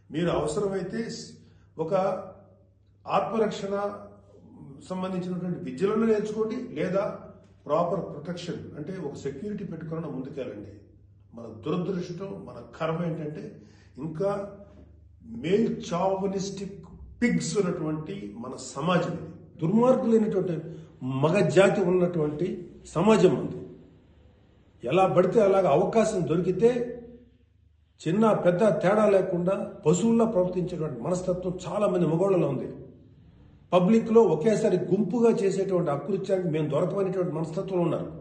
మీరు అవసరమైతే ఒక ఆత్మరక్షణ సంబంధించినటువంటి విద్యలను నేర్చుకోండి, లేదా ప్రాపర్ ప్రొటెక్షన్ అంటే ఒక సెక్యూరిటీ పెట్టుకుని ముందుకెళ్ళండి. మన దురదృష్టం, మన కర్మ ఏంటంటే ఇంకా మేల్ చావనిస్టిక్ పిగ్స్ ఉన్నటువంటి మన సమాజం ఇది. దుర్మార్గులైనటువంటి మగ జాతి ఉన్నటువంటి సమాజం ఉంది. ఎలా పడితే అలాగ అవకాశం దొరికితే చిన్న పెద్ద తేడా లేకుండా పశువుల్లా ప్రవర్తించేటువంటి మనస్తత్వం చాలా మంది మగవాళ్ళలో ఉంది. పబ్లిక్ లో ఒకేసారి గుంపుగా చేసేటువంటి అకృత్యానికి మేము దొరకమనేటువంటి మనస్తత్వం ఉన్నారు.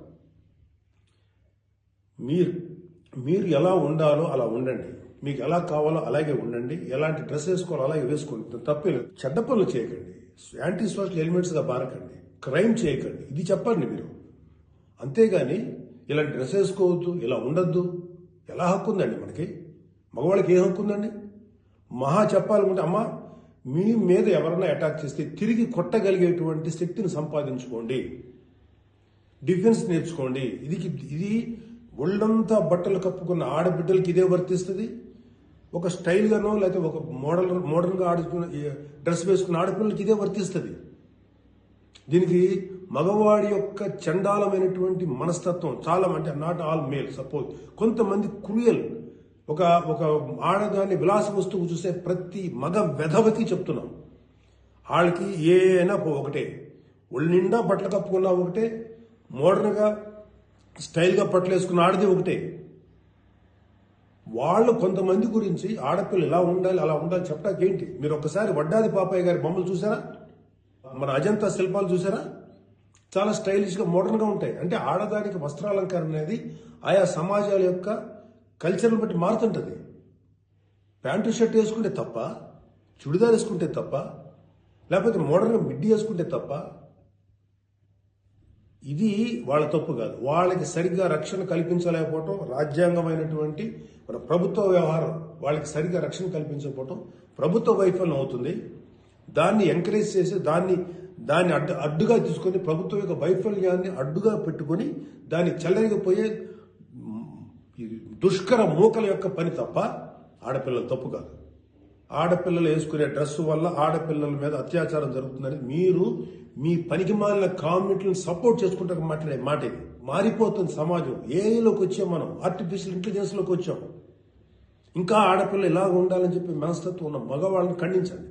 మీరు ఎలా ఉండాలో అలా ఉండండి, మీకు ఎలా కావాలో అలాగే ఉండండి, ఎలాంటి డ్రెస్ వేసుకోవాలో అలాగే వేసుకోండి. తప్పలేదు. చెడ్డ పనులు చేయకండి, యాంటీ సోషల్ ఎలిమెంట్స్ గా బారకండి, క్రైమ్ చేయకండి, ఇది చెప్పండి మీరు. అంతేగాని ఇలాంటి డ్రెస్ వేసుకోవద్దు, ఇలా ఉండొద్దు, ఎలా హక్కు ఉందండి మనకి? మగవాళ్ళకి ఏం హక్కు ఉందండి? మహా చెప్పాలనుకుంటే అమ్మా మీ మీద ఎవరైనా అటాక్ చేస్తే తిరిగి కొట్టగలిగేటువంటి శక్తిని సంపాదించుకోండి, డిఫెన్స్ నేర్చుకోండి. ఇది ఒళ్ళంతా బట్టలు కప్పుకున్న ఆడబిడ్డలకి ఇదే వర్తిస్తుంది. ఒక స్టైల్ గానో లేకపోతే ఒక మోడర్న్ గా డ్రెస్ వేసుకున్న ఆడపిల్లలకి ఇదే వర్తిస్తుంది. దీనికి మగవాడి యొక్క చండాలమైనటువంటి మనస్తత్వం చాలా, అంటే నాట్ ఆల్ మేల్, సపోజ్ కొంతమంది క్రూయల్, ఒక ఆడదాన్ని విలాస వస్తువు చూసే ప్రతి మగ వెధవకి చెప్తున్నాం, వాళ్ళకి ఏ అయినా ఒకటే, ఒళ్ళు నిండా బట్టలు కప్పుకున్నా ఒకటే, మోడర్న్ గా స్టైల్ గా బట్టలు వేసుకున్న ఆడది ఒకటే. వాళ్ళు కొంతమంది గురించి ఆడపిల్ల ఇలా ఉండాలి అలా ఉండాలి చెప్పడానికి ఏంటి? మీరు ఒకసారి వడ్డాది పాపయ్య గారి బొమ్మలు చూసారా? మన అజంతా శిల్పాలు చూసారా? చాలా స్టైలిష్ గా మోడర్న్ గా ఉంటాయి. అంటే ఆడదానికి వస్త్రాలంకరణ అనేది ఆయా సమాజాల యొక్క కల్చర్ని బట్టి మారుతుంటది. ప్యాంటు షర్ట్ వేసుకుంటే తప్ప, చుడిదార్ వేసుకుంటే తప్ప, లేకపోతే మోడర్న్ గా మిడ్డీ వేసుకుంటే తప్ప, ఇది వాళ్ళ తప్పు కాదు. వాళ్ళకి సరిగ్గా రక్షణ కల్పించలేకపోవటం, రాజ్యాంగమైనటువంటి మన ప్రభుత్వ వ్యవహారం వాళ్ళకి సరిగ్గా రక్షణ కల్పించకపోవటం ప్రభుత్వ వైఫల్యం అవుతుంది. దాన్ని ఎంకరేజ్ చేసి దాన్ని అడ్డుగా తీసుకొని ప్రభుత్వం యొక్క వైఫల్యాన్ని అడ్డుగా పెట్టుకుని దాన్ని చెల్లరిగిపోయే దుష్కర మూకల యొక్క పని తప్ప ఆడపిల్లల తప్పు కాదు. ఆడపిల్లలు వేసుకునే డ్రెస్సు వల్ల ఆడపిల్లల మీద అత్యాచారం జరుగుతుందని మీరు మీ పనికి మాలిన కామెంట్లను సపోర్ట్ చేసుకుంటూ మాట్లాడే మాట ఇది. మారిపోతుంది సమాజం. ఏఐలోకి వచ్చాం మనం, ఆర్టిఫిషియల్ ఇంటెలిజెన్స్ లోకి వచ్చాం. ఇంకా ఆడపిల్ల ఇలాగ ఉండాలని చెప్పి మనస్తత్వం ఉన్న మగవాళ్ళని ఖండించండి.